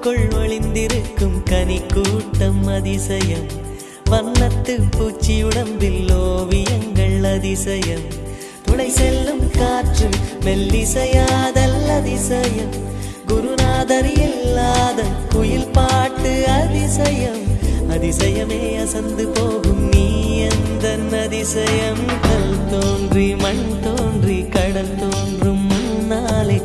பூவுக்குள் ஒளிந்திருக்கும் கனி கூட்டம் அதிசயம். வண்ணத்து பூச்சி உடம்பில் ஓவியங்கள் அதிசயம். துளை செல்லும் காற்று மெல்லிசையாதல் அதிசயம். குருநாதர் இல்லாத குயில் பாட்டு அதிசயம். அதிசயமே அசந்து போகும் நீ எந்த அதிசயம். கல் தோன்றி மண் தோன்றி கடல் தோன்றும் முன்னாலே